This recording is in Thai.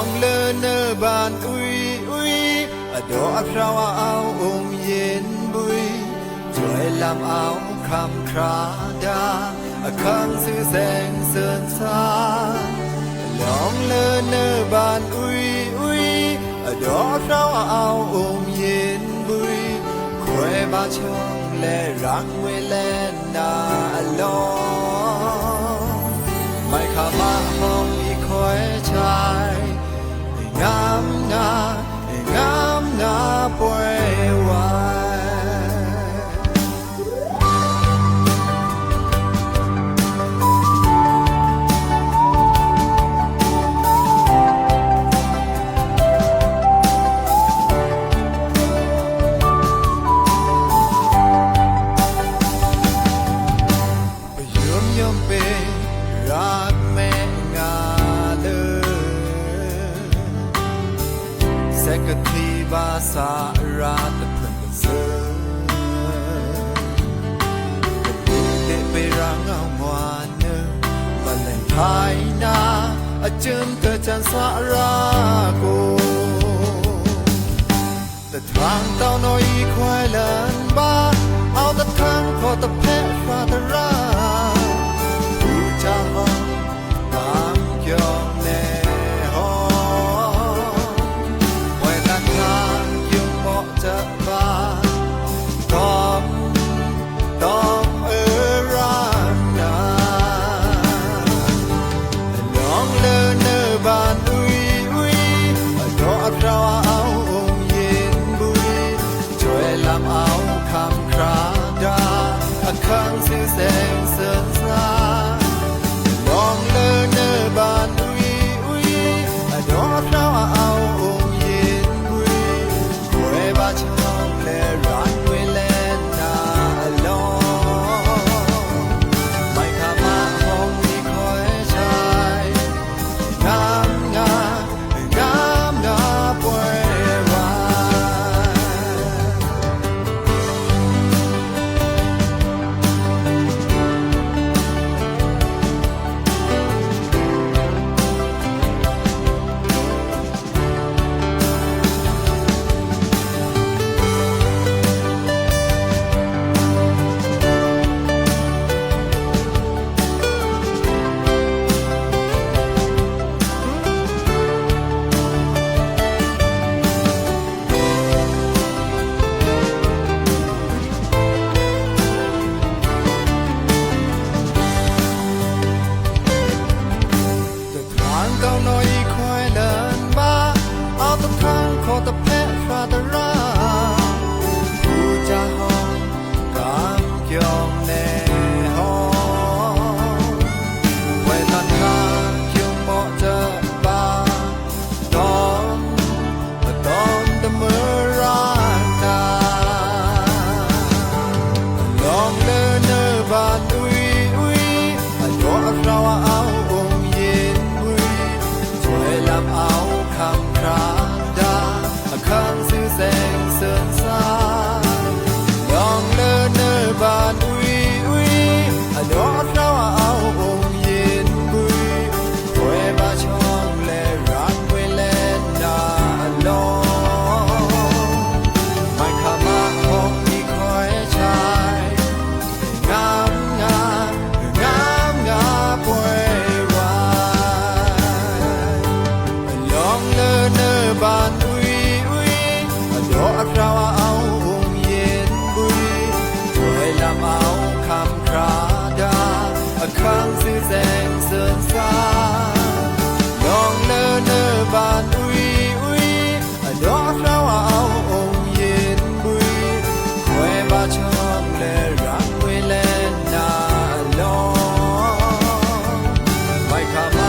องเลินเนบานอุยอุยอดอพระว่าเอาองเย็นบุยช่วยลำเอาคำคราดาคังสื่อแสงเสินสาลองเลินเนบานอุยอุยอดอพระว่าเอาองเย็นบุยควยบาช่องและรักเวแลนาลองไม่ขามาห้องอีคอยชายงามนาป่วยวายมเป็นรักแม่งาเสกทีบาสาราตะเพื่อนกันเสือเด็กไปรังเอาหวานเนื้อมาเล่นไทยนาจึงเกิดจันสาราโกแต่ทางเต้าน้อยควายเลินบ้าเอาแต่ทางขอแต่แพ้ฟาตราผู้จะห้องตามยองแน่จะบาต้องรักนาลองเลินเนบานอุยอุยดอพระว่าเอาองเย็นบุยช่วยลำเอาคำคราดาคังสื่อแสงเสินสาลองเลินเนบานอุยอุยดอพระว่าเอาองเย็นบุยควยบาชรักเวแลนาลองไม่ขามาห้องมีคอยชายงามนาป่วยวเก้าน้อยควายเลินบ้าเอาตะทางขอตะแพะฟาตราผู้จะห้องกามยองแน่ห้องไว้ตันทางเคียงเหมาะจะบ้าต้องตะเมื่อรักนาลองเลินเนบานอุยอุยดอพระว่าเอาลำเอาคำคราดาคังสื่อแสงเสินสาลองเลินเนบานอุยอุยดอพระว่าเอาองเย็นบุยควยบาช่องและรักเวแลนาลองไม่ขามาห้องมีคอยชายงามนาป่วยบานอุยอุยดอพระว่าเอาองเย็นบุยช่วยลำเอาคำคราดาคังสื่อแสงเสินสาลองเลินเนบานอุยอุยดอพระว่าเอาองเย็นบุยควยบาช่องและรักเวแลนาลองไม่ขา